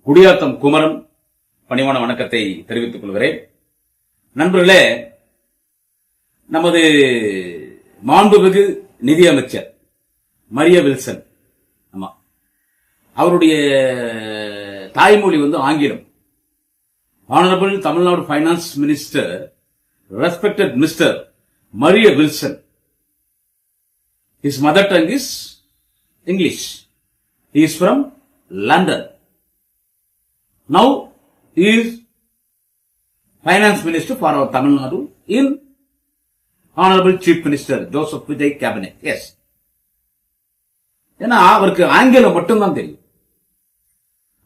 குடியாத்தம் குமரன் பணிவான வணக்கத்தை தெரிவித்துக் கொள்கிறேன். நண்பர்களே, நமது மாண்புமிகு நிதியமைச்சர் மரிய வில்சன், ஆமா, அவருடைய தாய்மொழி ஆங்கிலம். Honourable Tamil Nadu finance minister, respected mister Maria Wilson. His mother tongue is English. He is from London. Now he is finance minister for our Tamil Nadu in Honorable Chief Minister Joseph Vijay cabinet. Yes. ஏன்னா அவருக்கு ஆங்கிலம் மட்டும்தான் தெரியும்.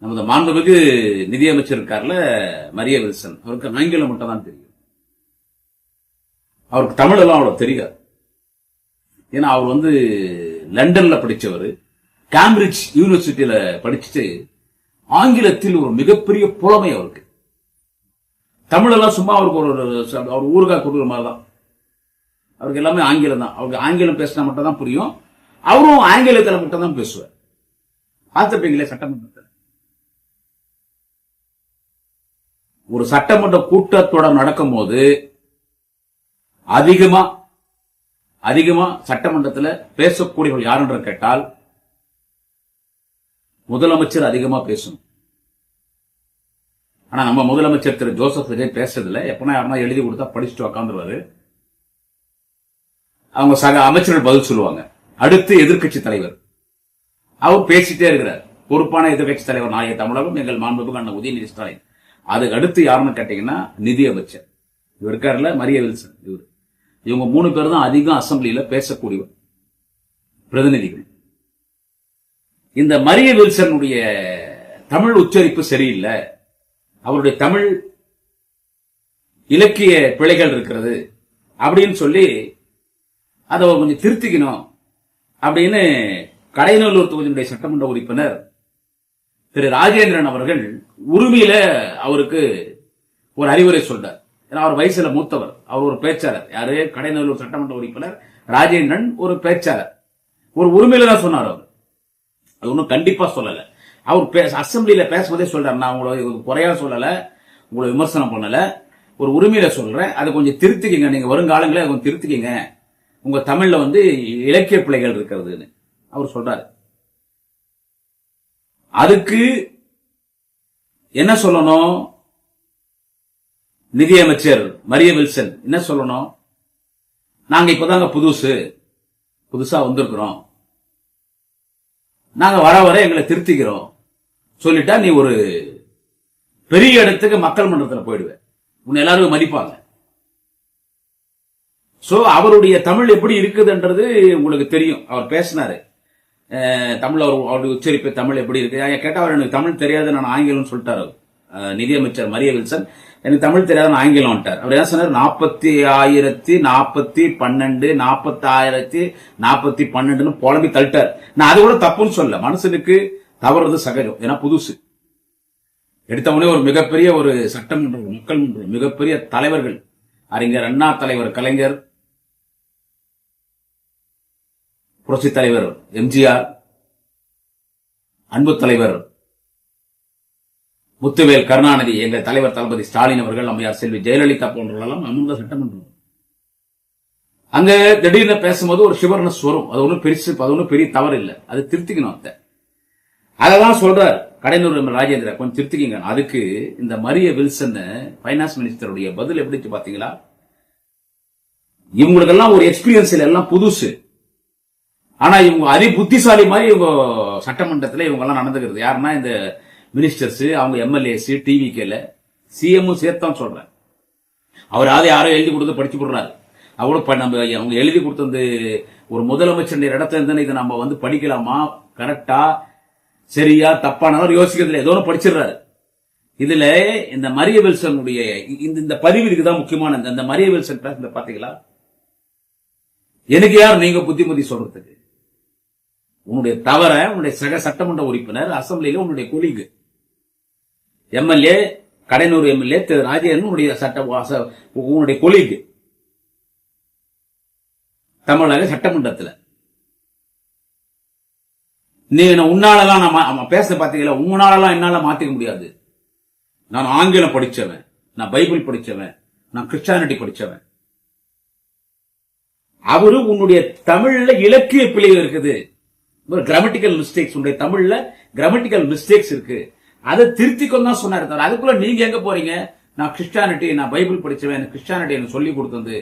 நமது மாண்புமிகு நிதியமைச்சர் இருக்கார்ல Maria Wilson, அவருக்கு ஆங்கிலம் மட்டும் தான் தெரியும். அவருக்கு தமிழ் எல்லாம் அவ்வளவு தெரியாது. ஏன்னா அவர் லண்டன்ல படிச்சவர், கேம்பிரிட்ஜ் யூனிவர்சிட்டியில படிச்சுட்டு ஆங்கிலத்தில் ஒரு மிகப்பெரிய புலமை அவருக்கு. தமிழெல்லாம் சும்மா அவருக்கு அவர் ஊருக்காக கொடுக்குற மாதிரி தான். அவருக்கு எல்லாமே ஆங்கிலம் தான். அவருக்கு ஆங்கிலம் பேசினா மட்டும் தான் புரியும். அவரும் ஆங்கிலத்தில் மட்டும் தான் பேசுவார். பார்த்துப்பீங்களே, சட்டமன்றத்தில் ஒரு சட்டமன்ற கூட்டத்தொடர் நடக்கும் போது அதிகமா சட்டமன்றத்தில் பேசக்கூடியவர்கள் யார் என்று கேட்டால் முதலமைச்சர் அதிகமா பேசணும். ஆனா நம்ம முதலமைச்சர் திரு ஜோசப் விஜய் பேசுறதில்ல. எப்பனா யாருன்னா எழுதி கொடுத்தா படிச்சுட்டு உக்காந்துருவாரு. அவங்க சக அமைச்சர்கள் பதில் சொல்லுவாங்க. அடுத்து எதிர்க்கட்சி தலைவர், அவர் பேசிட்டே இருக்கிறார். பொறுப்பான எதிர்க்கட்சி தலைவர் நாளைய தமிழகம் எங்கள் மாண்புமிகு அண்ணன் உதயநிதி ஸ்டாலின். அதுக்கு அடுத்து யாருன்னு கேட்டீங்கன்னா நிதி அமைச்சர் இவர் இருக்காருல்ல, மரிய வில்சன். இவங்க 3 பேர் தான் அதிகம் அசம்பிளியில பேசக்கூடியவர் பிரதிநிதிகள். இந்த மரிய வில்சனுடைய தமிழ் உச்சரிப்பு சரியில்லை, அவருடைய தமிழ் இலக்கிய பிழைகள் இருக்கிறது அப்படின்னு சொல்லி அதை கொஞ்சம் திருத்திக்கணும் அப்படின்னு கடைநல்லூர் தொகுதியினுடைய சட்டமன்ற உறுப்பினர் திரு ராஜேந்திரன் அவர்கள் உரிமையில அவருக்கு ஒரு அறிவுரை சொல்றார். ஏன்னா அவர் வயசுல மூத்தவர், அவர் ஒரு பேச்சாளர். யாரு? கடைநல்லூர் சட்டமன்ற உறுப்பினர் ராஜேந்திரன் ஒரு பேச்சாளர். ஒரு உரிமையில தான் சொன்னார். அவர் அது ஒன்றும் கண்டிப்பா சொல்லல. அவர் அசம்பிளியில பேசும்போதே சொல்றாரு, நான் உங்களை குறையா சொல்லல, உங்களை விமர்சனம் பண்ணல, ஒரு உரிமையில சொல்றேன், அதை கொஞ்சம் திருத்திக்கிங்க, நீங்க வருங்காலங்களே கொஞ்சம் திருத்திக்கிங்க, உங்க தமிழ்ல இலக்கிய பிழைகள் இருக்கிறதுன்னு அவர் சொல்றாரு. அதுக்கு என்ன சொல்லணும்? நிதியமைச்சர் மரிய வில்சன் என்ன சொல்லணும்? நாங்க இப்பதாங்க புதுசா வந்திருக்கிறோம், நாங்க வர எங்களை திருத்திக்கிறோம் சொல்லிட்டா நீ ஒரு பெரிய இடத்துக்கு மக்கள் மன்றத்தில் போயிடுவேன், உன்னை எல்லாரும் மதிப்பாங்க. சோ அவருடைய தமிழ் எப்படி இருக்குதுன்றது உங்களுக்கு தெரியும். அவர் பேசினாரு தமிழ், அவருடைய உச்சரிப்பு தமிழ் எப்படி இருக்கு கேட்டா, அவர் எனக்கு தமிழ் தெரியாது, நான் ஆங்கிலம் சொல்லிட்டாரு. நிதியமைச்சர் மரிய வில்சன் எனக்கு தமிழ் தெரியாத நான் ஆங்கிலம் வந்துட்டார். அவர் என்ன சொன்னார்? 40,412 40,012 புலம்பி தள்ளிட்டார். நான் அது கூட தப்புன்னு சொல்ல, மனுஷனுக்கு தவறுறது சகஜம். ஏன்னா புதுசு எடுத்தவனே ஒரு மிகப்பெரிய ஒரு சட்டமன்றம், மக்கள் மன்றம், மிகப்பெரிய தலைவர்கள், அறிஞர் அண்ணா, தலைவர் கலைஞர், புரட்சி தலைவர் எம்ஜிஆர், அன்பு தலைவர் முத்துவேல் கருணாநிதி, எங்கள் தலைவர் தளபதி ஸ்டாலின் அவர்கள், அம்மையார் செல்வி ஜெயலலிதா போன்றவர்களெல்லாம் அமர்ந்த சட்டமன்றம். அங்க திடீர்னு பேசும்போது ஒரு ஷிவர்னஸ் வரும். அது ஒன்றும் பெருசு, அது ஒன்றும் பெரிய தவறு இல்லை, அது திருத்திக்கணும். அதெல்லாம் சொல்றார் கடைநல்லூர் ராஜேந்திர, கொஞ்சம் திருத்திக்கிங்க. அதுக்கு இந்த மரிய வில்சன் பைனான்ஸ் மினிஸ்டருடைய பதில் எப்படி பாத்தீங்களா? இவங்களுக்கெல்லாம் ஒரு எக்ஸ்பீரியன்ஸ் இல்லை, எல்லாம் புதுசு. ஆனா இவங்க அதி புத்திசாலி மாதிரி இவங்க சட்டமன்றத்தில் இவங்க எல்லாம் நடந்துக்கிறது. யாருன்னா இந்த மினிஸ்டர்ஸ், அவங்க எம்எல்ஏஸ், டிவிகேல சிஎம் சேர்த்தான் சொல்றேன். அவர் யாரோ எழுதி கொடுத்து படிச்சு கொடுறாரு. அவ்வளவு நம்ம அவங்க எழுதி கொடுத்தது ஒரு முதலமைச்சர் இடத்துல இருந்தா இதை நம்ம படிக்கலாமா, கரெக்டா, சரியா, தப்பானவர் யோசிக்கிறதுல ஏதோ படிச்சிடுறாரு. இதுல இந்த மரிய வில்சனுடைய இந்த பதிவு இருக்குதான் முக்கியமான. இந்த மரிய வில்சன் பேசுறத பாத்தீங்களா? எனக்கு யார் நீங்க புத்திமதி சொல்றதுக்கு? உன்னுடைய தவற உன்னுடைய சக சட்டமன்ற உறுப்பினர், அசம்பிளியில உன்னுடைய கொலிகு எம்எல்ஏ, கடைநூறு எம்எல்ஏ திரு ராஜேந்திரன் உன்னுடைய கொலிகு தமிழக சட்டமன்றத்தில் நீ உன்னாலலாம் நான் பேச பாத்தீங்களா, உங்களாலலாம் என்னால மாத்திக்க முடியாது. நான் ஆங்கிலம் படிச்சவன், நான் பைபிள் படிச்சவன், நான் கிறிஸ்டியானிட்டி படிச்சவன். அவரு உன்னுடைய தமிழ்ல இலக்கிய பிழை இருக்குது, ஒரு கிராமட்டிக்கல் மிஸ்டேக்ஸ், உன்னுடைய தமிழ்ல கிராமட்டிக்கல் மிஸ்டேக்ஸ் இருக்கு, அதை திருத்திக்கொண்டு தான் சொன்னாரு. அதுக்குள்ள நீங்க எங்க போறீங்க? நான் கிறிஸ்டியானிட்டி, நான் பைபிள் படிச்சவன், கிறிஸ்டியானிட்டி எனக்கு சொல்லி கொடுத்தது.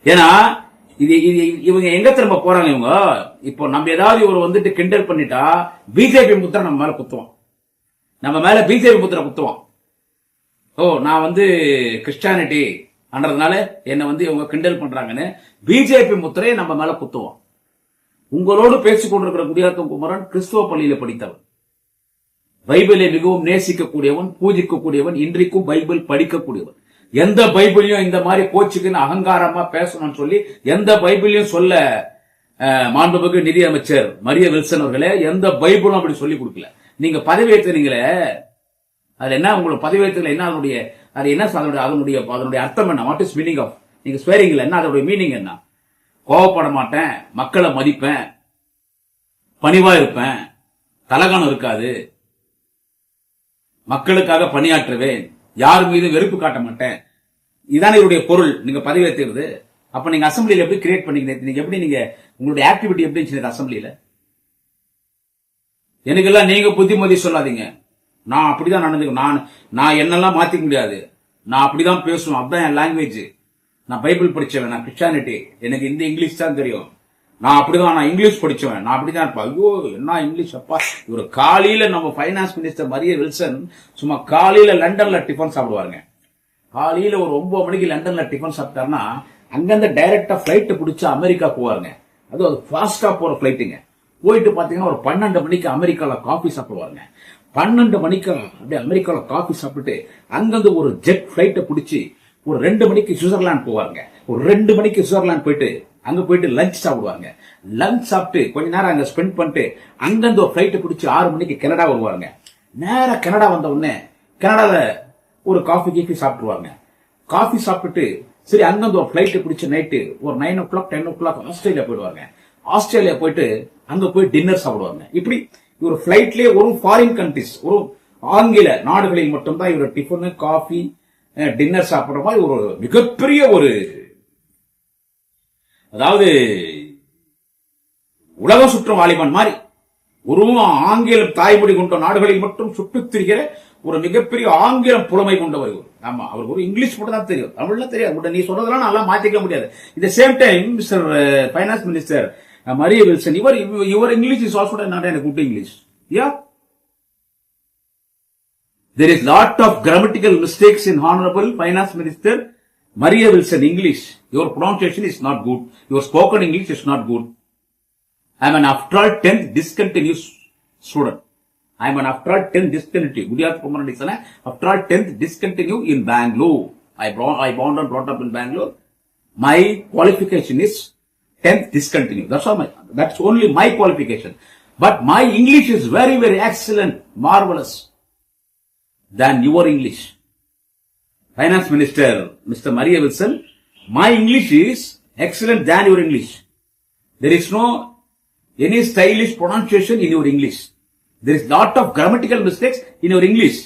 ஏன்னா இவங்க எங்க திரும்ப போறாங்க? இவங்க இப்போ நம்ம ஏதாவது ஒரு வந்துட்டு கிண்டல் பண்ணிட்டா பிஜேபி முத்திரை நம்ம மேல குத்துவோம், நம்ம மேல பிஜேபி முத்திரை குத்துவோம். ஓ நான் கிறிஸ்டியானிட்டி அன்றதுனால என்ன இவங்க கிண்டல் பண்றாங்கன்னு பிஜேபி முத்திரையை நம்ம மேல குத்துவோம். உங்களோடு பேசிக் கொண்டிருக்கிற குடியாத்தம் குமரன் கிறிஸ்துவ பள்ளியில படித்தவன், பைபிளை மிகவும் நேசிக்கக்கூடியவன், பூஜிக்கக்கூடியவன், இன்றைக்கும் பைபிள் படிக்கக்கூடியவன். எந்த பைபிளையும் இந்த மாதிரி கோச்சுக்குன்னு அகங்காரமா பேசணும்னு சொல்லி எந்த பைபிளையும் சொல்ல மாண்புமிகு நிதி அமைச்சர் மரிய வில்சன் அவர்களே எந்த பைபிளும் அப்படி சொல்லி கொடுக்கல. நீங்க பதவியேற்றீங்களே, அது என்ன உங்களுக்கு பதவியேற்றல என்ன, அதனுடைய அது என்ன அதனுடைய அர்த்தம் என்ன? வாட் இஸ் மீனிங் ஆஃப் நீங்க ஸ்வேரிங்ல என்ன, அதனுடைய மீனிங் என்ன? கோவப்பட மாட்டேன், மக்களை மதிப்பேன், பணிவா இருப்பேன், தலகானம் இருக்காது, மக்களுக்காக பணியாற்றுவேன், யார் மீது வெறுப்பு காட்ட மாட்டேன், இதான இவருடைய பொருள். நீங்க பதவியேற்கிறது. அப்ப நீங்க அசம்பிளியில எப்படி கிரியேட் பண்ணீங்க? எப்படி நீங்க உங்களுடைய ஆக்டிவிட்டி எப்படி இருந்துச்சு அசம்பிளியில? எனக்கெல்லாம் நீங்க புத்திமதி சொல்லாதீங்க. நான் அப்படிதான் நடந்துக்க, நான் என்னெல்லாம் மாத்திக்க முடியாது, நான் அப்படிதான் பேசுவேன், அதுதான் என் லாங்குவேஜ். நான் பைபிள் படிச்சவன், நான் கிறிஸ்டியானிட்டி, எனக்கு இந்த இங்கிலீஷ் தான் தெரியும், நான் அப்படிதான், நான் இங்கிலீஷ் படிச்சவன், நான் அப்படிதான் இருப்பேன். ஐயோ என்ன இங்கிலீஷ் அப்பா! இவர் காலையில நம்ம பைனான்ஸ் மினிஸ்டர் மரிய வில்சன் சும்மா காலையில லண்டன்ல டிஃபன் சாப்பிடுவாருங்க. காலையில ஒரு 9 மணிக்கு லண்டன்ல டிஃபன் சாப்பிட்டாருன்னா அங்கிருந்து டைரக்டா பிளைட் பிடிச்சு அமெரிக்கா போவாருங்க. அது ஃபாஸ்டா போற பிளைட்டுங்க. போயிட்டு பாத்தீங்கன்னா ஒரு 12 மணிக்கு அமெரிக்கால காஃபி சாப்பிடுவாருங்க. 12 மணிக்கு அப்படியே அமெரிக்கால காஃபி சாப்பிட்டு அங்கிருந்து ஒரு ஜெட் பிளைட்டை பிடிச்சி ஒரு 2 மணிக்கு சுவிட்சர்லாந்து போவாருங்க. ஒரு 2 மணிக்கு சுவிட்சர்லாந்து போயிட்டு அங்க போயிட்டு லஞ்ச் சாப்பிடுவாங்க. லஞ்ச் சாப்பிட்டு கொஞ்ச நேரம் அங்க ஸ்பெண்ட் பண்ணிட்டு அங்கிருந்து ஒரு பிளைட் பிடிச்சி 6 மணிக்கு கனடா வருவாங்க. நேரம் கனடா வந்த உடனே கனடால ஒரு காஃபி கீஃபி சாப்பிடுவாங்க. காஃபி சாப்பிட்டு சரி அங்கிருந்து ஒரு பிளைட் பிடிச்சி நைட்டு ஒரு 9 o'clock 10 o'clock ஆஸ்திரேலியா போயிடுவாங்க. ஆஸ்திரேலியா போயிட்டு அங்க போய் டின்னர் சாப்பிடுவாங்க. இப்படி இவர் பிளைட்லயே ஒரு ஃபாரின் கண்ட்ரிஸ், ஒரு ஆங்கில நாடுகளில் மட்டும்தான் இவர் டிஃபனு காஃபி டின்னர் சாப்பிடுற மாதிரி ஒரு மிகப்பெரிய ஒரு, அதாவது உலகம் சுற்றும் வாலிபன் மாதிரி ஒரு ஆங்கிலம் தாய்மொழி கொண்ட நாடுகளில் மட்டும் சுட்டுத் திரிகிற ஒரு மிகப்பெரிய ஆங்கிலம் புலமை கொண்டவர். ஆமா, அவருக்கு ஒரு இங்கிலீஷ் மட்டும் தான் தெரியும், தமிழ்ல தெரியாது. நீ சொல்றதெல்லாம் நல்லா மாத்திக்க முடியாது. இந்த same time mister finance minister Maria Wilson, இவர் English is also not a good English. Yeah, there is lot of grammatical mistakes in Honorable Finance Minister Maria Wilson English. Your pronunciation is not good. Your spoken English is not good. I am an after all 10th discontinuous student. I am an after all 10th discontinue. Gudiyath Kumaran is an after all 10th discontinue in Bangalore. I born and brought up in Bangalore. My qualification is 10th discontinue. That's only my qualification. But my English is very, very excellent, marvelous than your English. Finance Minister, Mr. Maria Wilson, my English is excellent than your English. There is no any stylish pronunciation in your English. There is lot of grammatical mistakes in your English.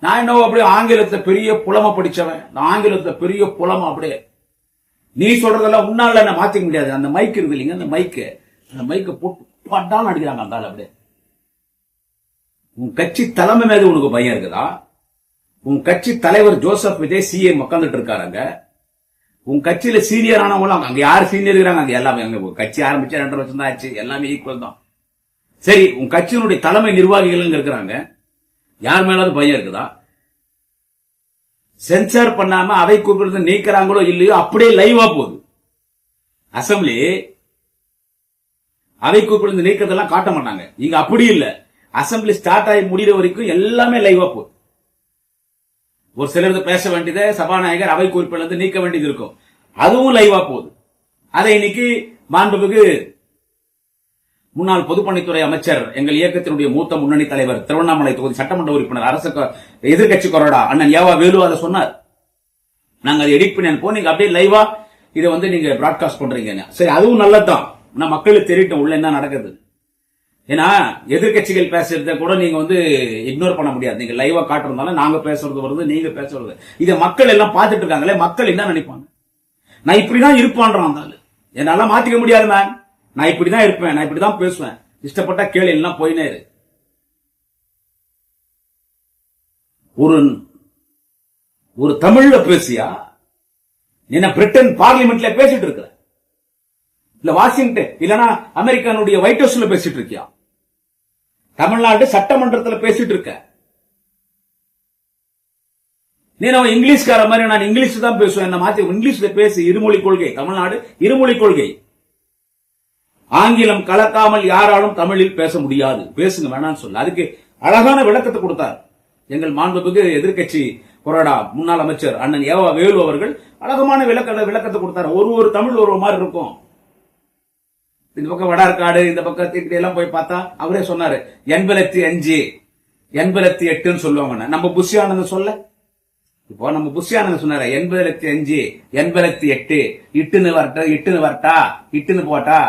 நான் என்ன அப்படியே ஆங்கிலத்தை பெரிய புலமா படிச்சவன், நான் ஆங்கிலத்தை பெரிய புலமா அப்படியே. நீ சொல்றதெல்லாம் உன்னால என்ன மாத்திக்க முடியாது. அந்த மைக் இருக்கு இல்லைங்க, அந்த மைக்கை போட்டு பட்டாலும் அடிக்கிறாங்க அந்த ஆள் அப்படியே. உன் கட்சி தலைமை மீது உனக்கு பயம் இருக்குதா? உன் கட்சி தலைவர் ஜோசப் விஜய் சிஎம் உட்காந்துட்டு இருக்காருங்க. உன் கட்சியில சீனியர் ஆனவங்க அங்க யாரு சீனியர் இருக்கிறாங்க? அங்க எல்லாமே அங்க கட்சி ஆரம்பிச்சா 2.5 வருஷம் தான் ஆச்சு, எல்லாமே ஈக்குவல் தான். சரி, உன் கட்சியினுடைய தலைமை நிர்வாகிகள் இருக்கிறாங்க, யார் மேலாவது பயம் இருக்குதா? சென்சார் பண்ணாம அவை கூப்பிடுறது நீக்கிறாங்களோ இல்லையோ அப்படியே லைவா போகுது. அசம்பிளி அவை கூப்பிடுறது நீக்கிறதெல்லாம் காட்ட மாட்டாங்க. இங்க அப்படி இல்ல, அசம்பிளி ஸ்டார்ட் ஆகி முடிகிற வரைக்கும் எல்லாமே லைவா போகுது. ஒரு சிலர் பேச வேண்டியதை சபாநாயகர் அவை குறிப்பிலிருந்து நீக்க வேண்டியது இருக்கும், அதுவும் லைவா போகுது. அதை இன்னைக்கு மாண்புமிகு முன்னாள் பொதுப்பணித்துறை அமைச்சர், எங்கள் இயக்கத்தினுடைய மூத்த முன்னணி தலைவர், திருவண்ணாமலை தொகுதி சட்டமன்ற உறுப்பினர், அரசு எதிர்கட்சி கொறடா அண்ணன் ஏவா வேலு அதை சொன்னார். நாங்க அதை எடிட் பண்ணி அனுப்போம், நீங்க அப்படியே லைவா இதை நீங்க பிராட்காஸ்ட் பண்றீங்க. சரி, அதுவும் நல்லதுதான், மக்களுக்கு தெரியட்டும் உள்ள என்ன நடக்குது. ஏன்னா எதிர்கட்சிகள் பேசுறத கூட நீங்க வந்து இக்னோர் பண்ண முடியாது. நீங்க லைவா காட்டுறதுனால நாங்க பேசுறது வருது, நீங்க பேசுறது, இதை மக்கள் எல்லாம் பார்த்துட்டு இருக்காங்களே, மக்கள் என்ன நினைப்பாங்க? நான் இப்படிதான் இருப்பான்றான், என்னால மாத்திக்க முடியாது மேன், நான் இப்படிதான் இருப்பேன், நான் இப்படிதான் பேசுவேன், இஷ்டப்பட்டா கேள்வி எல்லாம் போயினே இரு. ஒரு தமிழ்ல பேசியா என்ன பிரிட்டன் பார்லிமெண்ட்ல பேசிட்டு இருக்க, இல்ல வாஷிங்டன் இல்லனா அமெரிக்கானுடைய ஒயிட் ஹவுஸ்ல பேசிட்டு இருக்கியா, தமிழ்நாடு சட்டமன்றத்தில் பேசிட்டு இருக்க நீ? நம்ம இங்கிலீஷ்கார மாதிரி நான் இங்கிலீஷ் தான் பேசுவேன், என்ன மாத்தி இங்கிலீஷ்ல பேசி, இருமொழி கொள்கை, தமிழ்நாடு இருமொழி கொள்கை. ஆங்கிலம் கலக்காமல் யாராலும் தமிழில் பேச முடியாது, பேசுங்க வேணான்னு சொல்ல. அதுக்கு அழகான விளக்கத்தை கொடுத்தார் எங்கள் மாண்புமிகு எதிர்கட்சி கொறடா முன்னாள் அமைச்சர் அண்ணன் ஏவா வேலு அவர்கள். அழகமான விளக்கத்தை கொடுத்தார். ஒரு தமிழ் ஒரு மாதிரி இருக்கும். இந்த பக்கம் வடார்காடு, இந்த பக்கம் இப்படி எல்லாம் போய் பார்த்தா அவரே சொன்னாரு 85 88 சொல்லுவாங்க. நம்ம புஷி ஆனந்த் சொல்ல, இப்போ நம்ம புஷி ஆனந்த் சொன்னாரு 85 88 இட்டுன்னு வரட்டா இட்டுன்னு போட்டா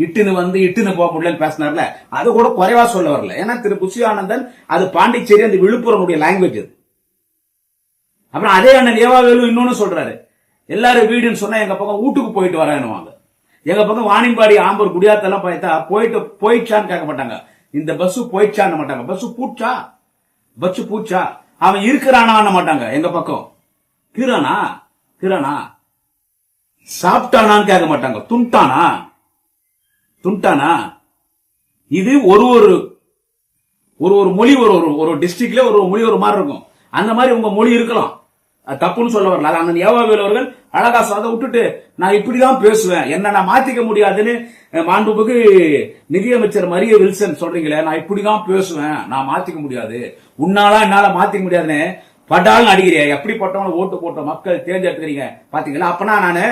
இட்டுன்னு வந்து இட்டுன்னு போக முடியலன்னு பேசினார்ல, அது கூட குறைவா சொல்ல வரல. ஏன்னா திரு புஷி ஆனந்தன் அது பாண்டிச்சேரி, அந்த விழுப்புரமுடைய லாங்குவேஜ் அது. அப்புறம் அதே அண்ணன் ஏவாவேலு இன்னொன்னு சொல்றாரு, எல்லாரும் வீடுன்னு சொன்னா எங்க பக்கம் வீட்டுக்கு போயிட்டு வரேன்னுவாங்க. எங்க பக்கம் வாணிம்பாடி ஆம்பூர் குடியாத்தெல்லாம் பார்த்தா போயிடுச்சான்னு கேட்க மாட்டாங்க, இந்த பஸ் போயிடுச்சான்னு மாட்டாங்க, பஸ் பூச்சா அவன் இருக்கிறானா மாட்டாங்க. எங்க பக்கம் கிரானா சாப்பிட்டானான்னு கேட்க மாட்டாங்க, துண்டானா. இது ஒரு மொழி ஒரு டிஸ்ட்ரிக்ட்ல ஒரு மொழி ஒரு மாதிரி இருக்கும். அந்த மாதிரி உங்க மொழி இருக்கலாம், தப்புன்னு சொல்ல வரல. அந்த ஏவாவேலு அவர்கள் அழகா அதை விட்டுட்டு நான் இப்படிதான் பேசுவேன், என்ன நான் மாத்திக்க முடியாதுன்னு மாண்புமிகு நிதியமைச்சர் மரிய வில்சன் சொல்றீங்களே, நான் இப்படிதான் பேசுவேன், நான் மாத்திக்க முடியாது, என்னால மாத்திக்க முடியாதுன்னு பட்டாலும் அடிக்கிறியா? எப்படிப்பட்டவங்க ஓட்டு போட்ட மக்கள் தேர்ந்தெடுக்கிறீங்க பாத்தீங்களா? அப்பனா நானு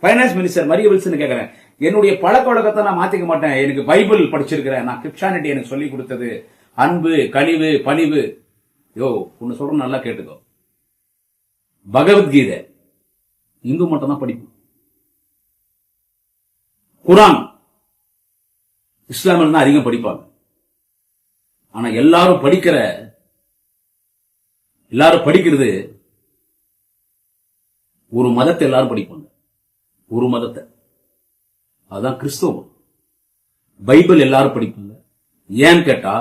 பைனான்ஸ் மினிஸ்டர் மரிய வில்சன் கேட்கிறேன், என்னுடைய பழக்க வழக்கத்தை நான் மாத்திக்க மாட்டேன், எனக்கு பைபிள் படிச்சிருக்கிறேன், நான் கிறிஸ்டியானிட்டி எனக்கு சொல்லி கொடுத்தது அன்பு, கனிவு, பணிவு. ஒன்னு சொல்றேன், நல்லா கேட்டுக்கோ. பகவத்கீதை இந்து மட்டும் தான் படிப்பு, குரான் இஸ்லாமில் தான் அதிகம் படிப்பாங்க. ஆனா எல்லாரும் படிக்கிறது ஒரு மதத்தை எல்லாரும் படிப்பாங்க, ஒரு மதத்தை, அதுதான் கிறிஸ்தவம். பைபிள் எல்லாரும் படிப்பாங்க. ஏன்னு கேட்டா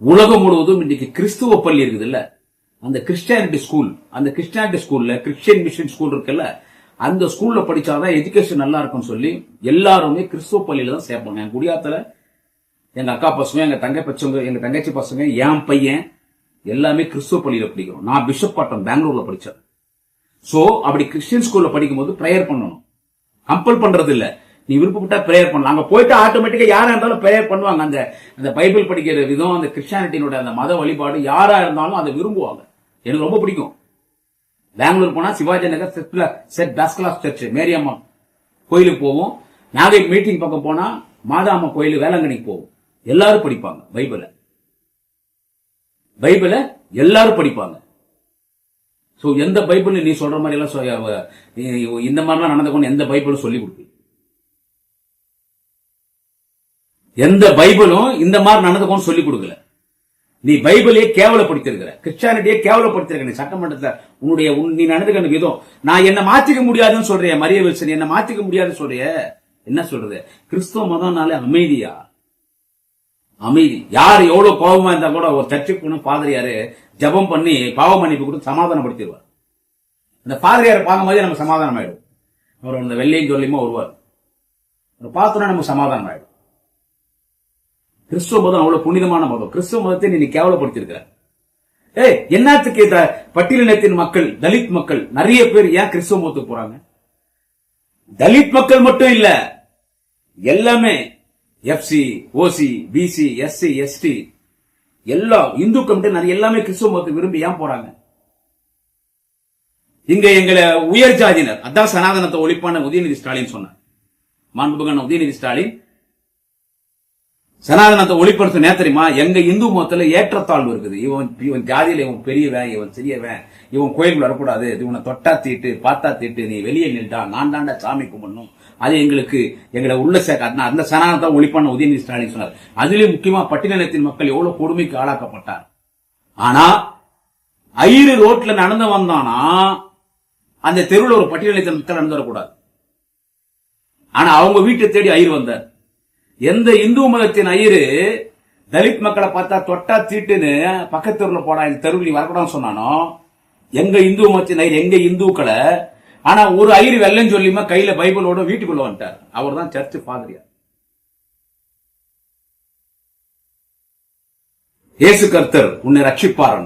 உலகம் முழுவதும் இன்னைக்கு கிறிஸ்துவ பள்ளி இருக்குது இல்ல, அந்த கிறிஸ்டியானிட்டி ஸ்கூல்ல கிறிஸ்டியன் மிஷன் ஸ்கூல் இருக்குல்ல, அந்த ஸ்கூல்ல படிச்சாதான் எஜுகேஷன் நல்லா இருக்கும்னு சொல்லி எல்லாருமே கிறிஸ்துவ பள்ளியில தான் சேர்ப்பாங்க. என் குடியாத்துல எங்க அக்கா பசங்க, எங்க தங்கச்சி பசங்க, என் பையன் எல்லாமே கிறிஸ்துவ பள்ளியில படிக்கிறோம். நான் பிஷப் பாட்டம் பெங்களூர்ல படிச்சேன். சோ அப்படி கிறிஸ்டியன் ஸ்கூல்ல படிக்கும் போது பிரேயர் பண்ணணும், கம்பல் பண்றது இல்ல, நீ விருப்பப்பட்டா பிரேயர் பண்ணலாம். அங்க போயிட்டு ஆட்டோமேட்டிக்கா யாரா இருந்தாலும் பிரேயர் பண்ணுவாங்க. அந்த பைபிள் படிக்கிற விதம், அந்த கிறிஸ்டியானிட்டியோட அந்த மத வழிபாடு யாரா இருந்தாலும் அதை விரும்புவாங்க. எனக்கு ரொம்ப பிடிக்கும். பெங்களூர் போனா சிவாஜி நகர் செட் பாஸ்கலாஸ் சர்ச் மேரியம்மா கோயிலுக்கு போவோம். நாகை மீட்டிங் பக்கம் போனா மாதாம்மா கோயில் வேளாங்கண்ணிக்கு போவோம். எல்லாரும் படிப்பாங்க பைபிள எல்லாரும் படிப்பாங்க. சோ எந்த பைபிள் நீ சொல்ற மாதிரி எல்லாம் இந்த மாதிரிலாம் நடந்துக்கணும் எந்த பைபிளும் சொல்லி கொடுப்பீங்க? எந்த பைபிளும் இந்த மாதிரி நடந்துக்கணும் சொல்லி கொடுக்கல. நீ பைபிளையே கேவலப்படுத்திருக்கிற, கிறிஸ்டியானிட்டியே கேவலப்படுத்திருக்க. நீ சட்டமன்றத்தில் நீ நடந்துக்கிற விதம், நான் என்ன மாத்திக்க முடியாதுன்னு சொல்றிய மரிய வில்சன், என்ன மாத்திக்க முடியாதுன்னு சொல்றிய. என்ன சொல்றது? கிறிஸ்துவ மதம்னாலே அமைதி. யார் எவ்வளவு கோபமா இருந்தா கூட ஒரு சர்ச்சுக்கு போன பாதிரியாரு ஜபம் பண்ணி பாவ மன்னிப்பு கொடுத்து சமாதானப்படுத்திடுவார். அந்த பாதிரியாரை பார்க்கும் போதே நம்ம சமாதானம் ஆயிடும். அவர் அந்த வெள்ளையும் சொல்லியுமா வருவார், பார்த்தோன்னா நமக்கு சமாதானம் ஆயிடும். கிறிஸ்துவ மதம் அவ்வளவு புனிதமான மதம். கிறிஸ்துவ மதத்தை நீ கேவலப்படுத்திருக்கிற. என்னத்துக்கு பட்டியலினத்தின் மக்கள், தலித் மக்கள் நிறைய பேர் ஏன் கிறிஸ்துவ மதத்துக்கு போறாங்க? தலித் மக்கள் மட்டும் இல்ல, எல்லாமே எஃப்சி, ஓசி, பிசி, எஸ்சி, எஸ்டி எல்லா இந்து கமிட்டி எல்லாமே கிறிஸ்துவ மதத்தை விரும்பி ஏன் போறாங்க? இங்க எங்களை உயர் ஜாதியினர், அதான் சனாதனத்தை ஒழிப்பான உதயநிதி ஸ்டாலின் சொன்னார். மாண்புமிகு உதயநிதி ஸ்டாலின் சனாதனத்தை ஒளிப்படுத்த நேரமா எங்க இந்து மதத்துல ஏற்றத்தாழ்வு இருக்குது. இவன் ஜாதியில இவன் பெரியவன், இவன் சிறியவன், இவன் கோயிலுக்கு வரக்கூடாது, இவனை தொட்டா தீட்டு பார்த்தா தீட்டு, நீ வெளியே நில்டா, நான் தாண்டா சாமி கும்பிடணும் அது எங்களை உள்ள சேர்க்க அந்த சனாதனத்தை ஒழிப்பான உதயநிதி ஸ்டாலின் சொன்னார். அதிலே முக்கியமா பட்டியலத்தின் மக்கள் எவ்வளவு கொடுமைக்கு ஆளாக்கப்பட்டார். ஆனா ஐரு ரோட்ல நடந்து வந்தானா அந்த தெருவில் ஒரு பட்டியலத்தின் மக்கள் நடந்து வரக்கூடாது. ஆனா அவங்க வீட்டை தேடி ஐயர் வந்தார். எந்த இந்து மதத்தின் ஐயரு தலித் மக்களை பார்த்தா தொட்டா தீட்டுன்னு பக்கத்து தெருவில் போடா, இந்த தெருவில் நீ வரக்கூடாதுன்னு சொன்னானோ, எங்க இந்து மதத்தின் ஐயர், எங்க இந்துக்களை. ஆனா ஒரு ஐயர் வெள்ளம் சொல்லியுமா கையில பைபிளோட வீட்டுக்குள்ள வந்துட்டார். அவர் தான் சர்ச் பாதிரியார். இயேசு கர்த்தர் உன்னை ரட்சிப்பார்.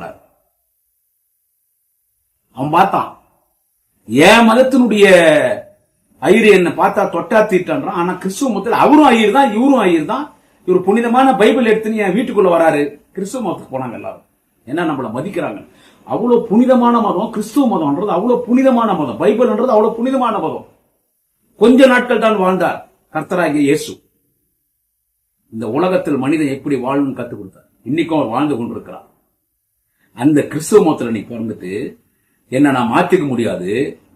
அவன் பார்த்தான், என் மதத்தினுடைய ஐயர் என்ன பார்த்தா தொட்டா தீட்டான். ஆனா கிறிஸ்துவ மதத்தில் அவரும் ஐயர் தான், இவரும் ஐயர் தான். இவர் புனிதமான பைபிள் எடுத்து என் வீட்டுக்குள்ள வராரு. கிறிஸ்துவ மதத்துக்கு போனாங்க எல்லாரும். என்ன நம்மள மதிக்கிறாங்க. அவ்வளவு புனிதமான மதம் கிறிஸ்துவ மதம்ன்றது. அவ்வளவு புனிதமான மதம் பைபிள்ன்றது. அவ்வளவு புனிதமான மதம். கொஞ்ச நாட்கள் தான் வாழ்ந்தார் கர்த்தராகிய இயேசு. இந்த உலகத்தில் மனிதன் எப்படி வாழணும்னு கத்துக் கொடுத்தார். இன்னைக்கும் அவர் வாழ்ந்து கொண்டிருக்கிறார். அந்த கிறிஸ்துவ மதத்தில் நீ பிறந்துட்டு என்ன நான் மாத்திக்க முடியாது,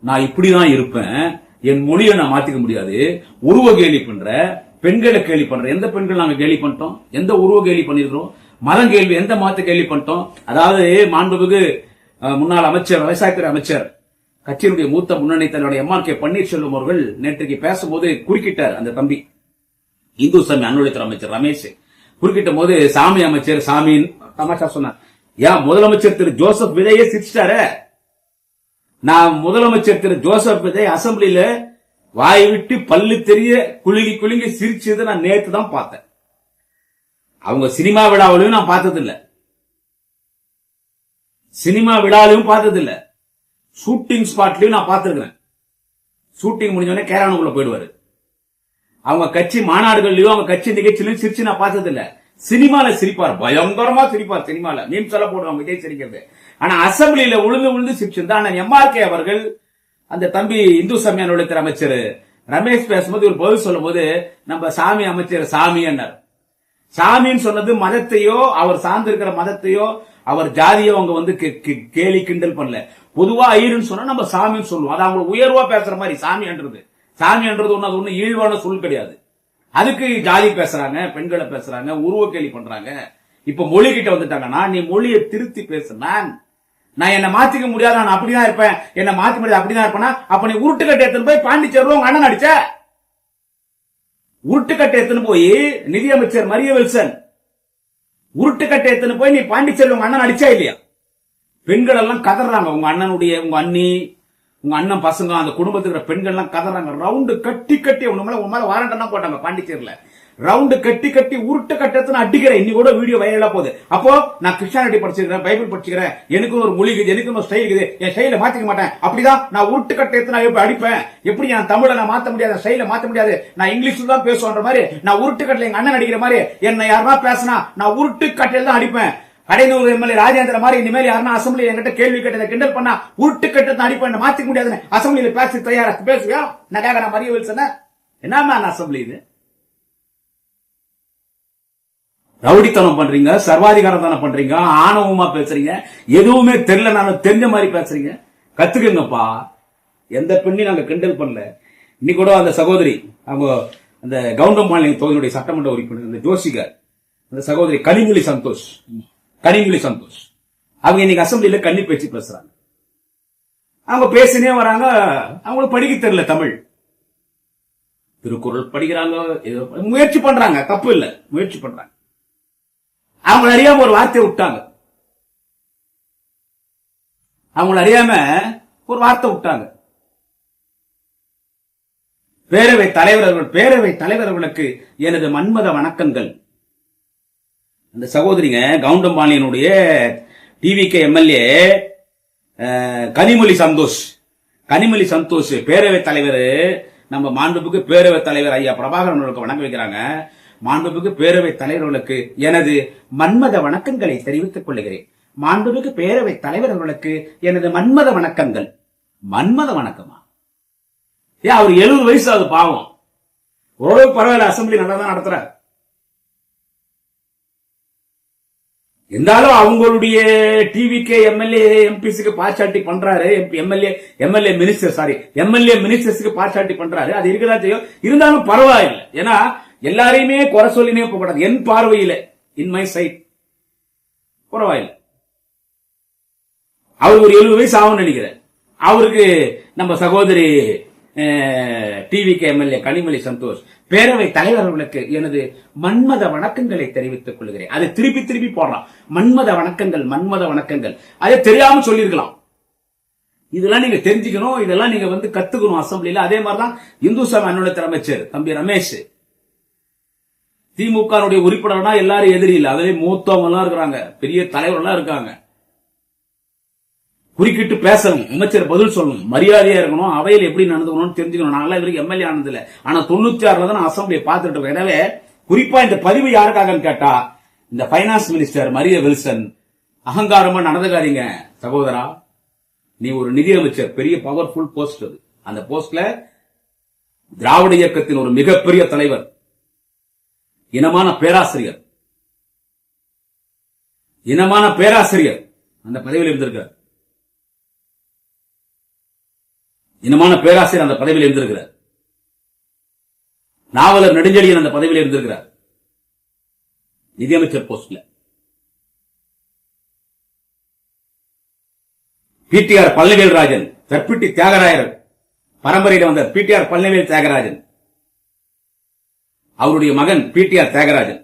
நான் இப்படிதான் இருப்பேன், என் மொழியை நான் மாத்திக்க முடியாது, உருவ கேலி பண்ற, பெண்களை கேலி பண்ற. எந்த பெண்கள் நாங்க கேலி பண்ணிட்டோம்? எந்த உருவ கேலி பண்ணிருக்கிறோம்? மதம் கேள்வி எந்த மதத்தை கேள்வி பண்ணிட்டோம்? அதாவது மாண்புமிகு முன்னாள் அமைச்சர், விவசாயத்துறை அமைச்சர், கட்சியினுடைய மூத்த முன்னணி தலைவர் எம்.ஆர்.கே. பன்னீர்செல்வம் அவர்கள் நேற்றைக்கு பேசும்போது குறுக்கிட்டார். அந்த தம்பி இந்து சமய அலுவலகத்துறை அமைச்சர் ரமேஷ் குறுக்கிட்ட போது சாமி அமைச்சர் சாமியின் தமாஷா சொன்னார். ஏன் முதலமைச்சர் திரு ஜோசப் விஜயை சிரிச்சிட்டாரு. நான் முதலமைச்சர் திரு ஜோசப் விஜய் அசம்பிளியில வாய் விட்டு பல்லு தெரிய குலுங்கி குலுங்கி சிரிச்சதை நான் நேற்று தான் பார்த்தேன். அவங்க சினிமா விழாவிலையும் நான் பார்த்தது இல்ல, சினிமா விழாவிலையும் பார்த்தது இல்ல, ஷூட்டிங் ஸ்பாட்லயும் நான் பார்த்திருக்கிறேன். ஷூட்டிங் முடிஞ்சோடனே கேரவனுக்குள்ள போயிடுவாரு. அவங்க கட்சி மாநாடுகள்லயும் அவங்க கட்சி நிகழ்ச்சியிலும் சிரிச்சு நான் பார்த்தது இல்ல. சினிமால சிரிப்பார், பயங்கரமா சிரிப்பார். சினிமால மீன் சொல்ல போடுவாங்க விஜய் சிரிக்கிறது. ஆனா அசம்பிளியில உழுந்து சிரிச்சிருந்தா. ஆனா எம்.ஆர்.கே. அவர்கள் அந்த தம்பி இந்து சமய அலுவலகத்துறை அமைச்சர் ரமேஷ் பேசும்போது ஒரு பதில் சொல்லும் போது நம்ம சாமி அமைச்சர் சாமி என்னார். சாமின்னு சொன்னது மதத்தையோ அவர் சார்ந்திருக்கிற மதத்தையோ அவர் ஜாதியோ அவங்க கேலி கிண்டல் பண்ணல. பொதுவா ஐயர்னு சொன்னா நம்ம சாமின்னு சொல்லுவோம். அது அவங்க உயர்வா பேசுற மாதிரி சாமி என்றது ஒண்ணு ஈழ்வான சொல் கிடையாது. அதுக்கு ஜாதி பேசுறாங்க, பெண்களை பேசுறாங்க, உருவ கேலி பண்றாங்க. இப்ப மொழி கிட்ட வந்துட்டாங்கன்னா நீ மொழியை திருத்தி பேசு. நான் என்ன மாத்திக்க முடியாது, நான் அப்படிதான் இருப்பேன், என்ன மாத்த முடியாது அப்படிதான் இருப்பேன்னா அப்ப நீ உருட்டுக்கட்டை எடுத்துன்னு போய் பாண்டிச்சேரியில் உங்க அண்ணன் அடிச்ச உருட்டுக்கட்டை எடுத்துன்னு போய் நிதியமைச்சர் மரிய வில்சன் உருட்டுக்கட்டை எடுத்துன்னு போய் நீ பாண்டிச்சேரியில் உங்க அண்ணன் அடிச்சா இல்லையா? பெண்கள் எல்லாம் கதறாங்க. உங்க அண்ணனுடைய உங்க அண்ணி உங்க அண்ணன் பசங்க அந்த குடும்பத்துக்கு பெண்கள் எல்லாம் கதறாங்க. ரவுண்டு கட்டி உன் மேல வாரண்டா போட்டாங்க பாண்டிச்சேரியில. ரவுண்டு கட்டி உருட்டு கட்டத்தை அடிக்கிறேன். இன்னி கூட வீடியோ வைரலா போகுது. அப்போ நான் கிறிஸ்டியானிட்டி படிச்சிருக்கிறேன், பைபிள் படிச்சுக்கிறேன், எனக்கு ஒரு மொழி இருக்குது, எனக்கு ஒரு ஸ்டைல் இருக்குது, என் ஸ்டைல மாத்திக்க மாட்டேன். அப்படிதான் நான் உருட்டு கட்டத்தை நான் எப்படி அடிப்பேன்? எப்படி நான் தமிழை நான் மாத்த முடியாது, ஸ்டைல மாத்த முடியாது, நான் இங்கிலீஷ்ல தான் பேசுவான்ற மாதிரி நான் உருட்டு கட்டல எங்க அண்ணன் அடிக்கிற மாதிரி என்ன யாருன்னா பேசினா நான் உருட்டு கட்டையில தான் அடிப்பேன். கடைநூறு எம்எல்ஏ ராஜேந்திர மாதிரி இனிமேல் யாருன்னா அசம்பிளி என்கிட்ட கேள்வி கேட்டதை கிண்டல் பண்ணா உருட்டு கட்டத்தை அடிப்பேன், மாத்திக்க முடியாதுன்னு அசம்பிளியில பேச தயாரா பேசுவியா? நான் மரிய வில்சன் என்ன அசம்பிளி இது? ரவுடித்தனம் பண்றீங்க, சர்வாதிகாரத்தனம் பண்றீங்க, ஆணவமா பேசுறீங்க, எதுவுமே தெரியல நான் தெரிஞ்ச மாதிரி பேசுறீங்க. கத்துக்குங்கப்பா. எந்த பெண்ணையும் நாங்க கிண்டல் பண்ணல. இன்னைக்கு கூட அந்த சகோதரி அவங்க அந்த கவுண்டம்பாளைய தொகுதியுடைய சட்டமன்ற உறுப்பினர் அந்த ஜோசிகர் அந்த சகோதரி கனிமொழி சந்தோஷ் அவங்க இன்னைக்கு அசம்பிளியில கண்ணி பேச்சு பேசுறாங்க. அவங்க பேசினே வராங்க. அவங்களுக்கு படிக்க தெரியல தமிழ். திருக்குறள் படிக்கிறாங்க, முயற்சி பண்றாங்க, தப்பு இல்ல, முயற்சி பண்றாங்க. அவங்க அறியாம ஒரு வார்த்தை விட்டாங்க. அவங்கள அறியாம ஒரு வார்த்தை விட்டாங்க. பேரவை தலைவர்களுக்கு எனது மன்மத வணக்கங்கள். அந்த சகோதரிங்க கவுண்டம்பாளையனுடைய டிவிகே எம்எல்ஏ கனிமொழி சந்தோஷ் பேரவை தலைவர், நம்ம மாண்புமிகு பேரவை தலைவர் ஐயா பிரபாகரன் அவர்களுக்கு வணக்கம் வைக்கிறாங்க. மாண்புமிகு பேரவை தலைவர்களுக்கு எனது மன்மத வணக்கங்களை தெரிவித்துக் கொள்கிறேன். மாண்புமிகு பேரவை தலைவர்களுக்கு எனது மன்மத வணக்கங்கள். மன்மத வணக்கமா? ஏன் அவர் 70 வயசு ஆகுது பாவம். ஓரளவு பரவாயில்ல, அசம்பிளி நல்லா தான் நடத்துறாரு. இருந்தாலும் அவங்களுடைய டிவிக்கே எம்எல்ஏ எம்பிஸுக்கு பார்சாலிட்டி பண்றாரு, எம்எல்ஏ மினிஸ்டர்ஸ்க்கு பார்சாலிட்டி பண்றாரு. அது இருக்கதான் செய்யும். இருந்தாலும் பரவாயில்லை. ஏன்னா எல்லாரையுமே குறை சொல்லினே போகக்கூடாது. என் பார்வையில, இன் மை சைட் பரவாயில்லை. அவருக்கு ஒரு 70 வயசு ஆகும்னு நினைக்கிறேன். அவருக்கு நம்ம சகோதரி டிவிகே எம்எல்ஏ கனிமொழி சந்தோஷ் பேரவை தலைவர்களுக்கு எனது மன்மத வணக்கங்களை தெரிவித்துக் கொள்கிறேன். அதை திருப்பி திருப்பி போடுறான். மன்மத வணக்கங்கள். அதை தெரியாம சொல்லிருக்கலாம். இதெல்லாம் நீங்க தெரிஞ்சுக்கணும். இதெல்லாம் நீங்க கத்துக்கணும் அசம்பிளில. அதே மாதிரிதான் இந்து சமய அறநிலையத்துறை அமைச்சர் தம்பி ரமேஷ் திமுக உறுப்பினர்னா எல்லாரும் எதிரி இல்ல. அதிலே மூத்தவங்க எல்லாம் இருக்கிறாங்க, பெரிய தலைவர்கள்லாம் இருக்காங்க. குறுக்கிட்டு பேசணும், அமைச்சர் பதில் சொல்லணும், மரியாதையா இருக்கணும், அவையில் எப்படி நடந்துக்கணும்னு தெரிஞ்சுக்கணும். நாங்களாம் இவருக்கு எம்எல்ஏ ஆனதில்ல, ஆனா 96ல தான் அசம்பிளியை பார்த்துட்டு இருக்கோம். எனவே குறிப்பா இந்த பதிவு யாருக்காக கேட்டா, இந்த பைனான்ஸ் மினிஸ்டர் மரிய வில்சன் அகங்காரமா நடந்துக்காதீங்க சகோதரா. நீ ஒரு நிதியமைச்சர், பெரிய பவர்ஃபுல் போஸ்ட் அது. அந்த போஸ்ட்ல திராவிட இயக்கத்தின் ஒரு மிகப்பெரிய தலைவர், இனமான பேராசிரியர் அந்த பதவியில் இருந்திருக்கிறார். அந்த பதவியில் இருந்திருக்கிறார். நாவலர் நெடுஞ்செழியன் அந்த பதவியில் இருந்திருக்கிறார், நிதியமைச்சர் போஸ்ட்ல. பிடிஆர் பழனிவேல்ராஜன், தற்பிட்டி தியாகராயர் பரம்பரையில் வந்த பிடிஆர் பழனிவேல் தியாகராஜன், அவருடைய மகன் பிடிஆர் தியாகராஜன்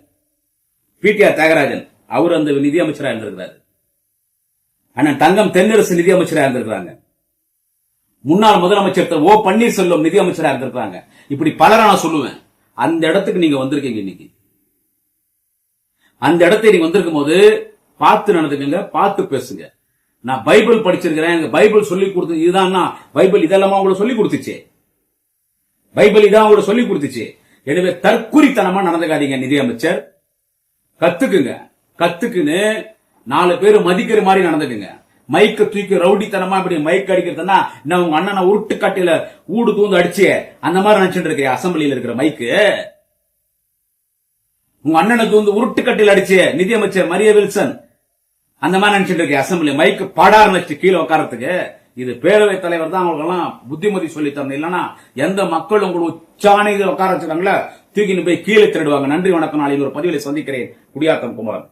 அவர் அந்த நிதியமைச்சராக இருந்திருக்கிறார். அண்ணன் தங்கம் தென்னரசு நிதியமைச்சராக இருந்திருக்கிறாங்க. முன்னாள் முதலமைச்சர் ஓ பன்னீர்செல்வம் நிதியமைச்சராக இருந்திருக்காங்க. இப்படி பலரை நான் சொல்லுவேன். அந்த இடத்துக்கு நீங்க வந்திருக்கீங்க. இன்னைக்கு அந்த இடத்தை நீங்க வந்திருக்கும் போது பார்த்து நடந்துக்கங்க, பார்த்து பேசுங்க. நான் பைபிள் படிச்சிருக்கிறேன், எனக்கு பைபிள் சொல்லி கொடுத்து இதுதான் பைபிள் இதெல்லாம் உங்களுக்கு சொல்லி கொடுத்துச்சு. எனவே தற்குறித்தனமா நடந்துக்காதீங்க நிதியமைச்சர். கத்துக்குன்னு 4 பேர் மதிக்கிற மாதிரி நடந்துக்குங்க. மைக்க தூக்கி ரவுடித்தனமா இப்படி மைக் அடிக்கிறதுனா நான் உங்க அண்ணனை உருட்டு காட்டில ஊடு தூந்து அடிச்சு அந்த மாதிரி நினைச்சிட்டு இருக்கேன். அசம்பிளியில் இருக்கிற மைக்கு உங்க அண்ணனுக்கு உருட்டு கட்டில் அடிச்சு நிதியமைச்சர் மரிய வில்சன் அந்த மாதிரி நினைச்சிட்டு இருக்கேன். அசம்பிளி மைக்கு பாடார் வச்சு கீழே உட்காரத்துக்கு. இது பேரவை தலைவர் தான் அவங்களுக்கு எல்லாம் புத்திமதி சொல்லி தரணும். இல்லன்னா எந்த மக்கள் உங்களுக்கு உச்சான உட்கார வச்சிருக்காங்களோ தூக்கின்னு போய் கீழே திருடுவாங்க. நன்றி வணக்கம். நாளைக்கு ஒரு பதிவில் சந்திக்கிறேன். குடியாத்தம் குமார்.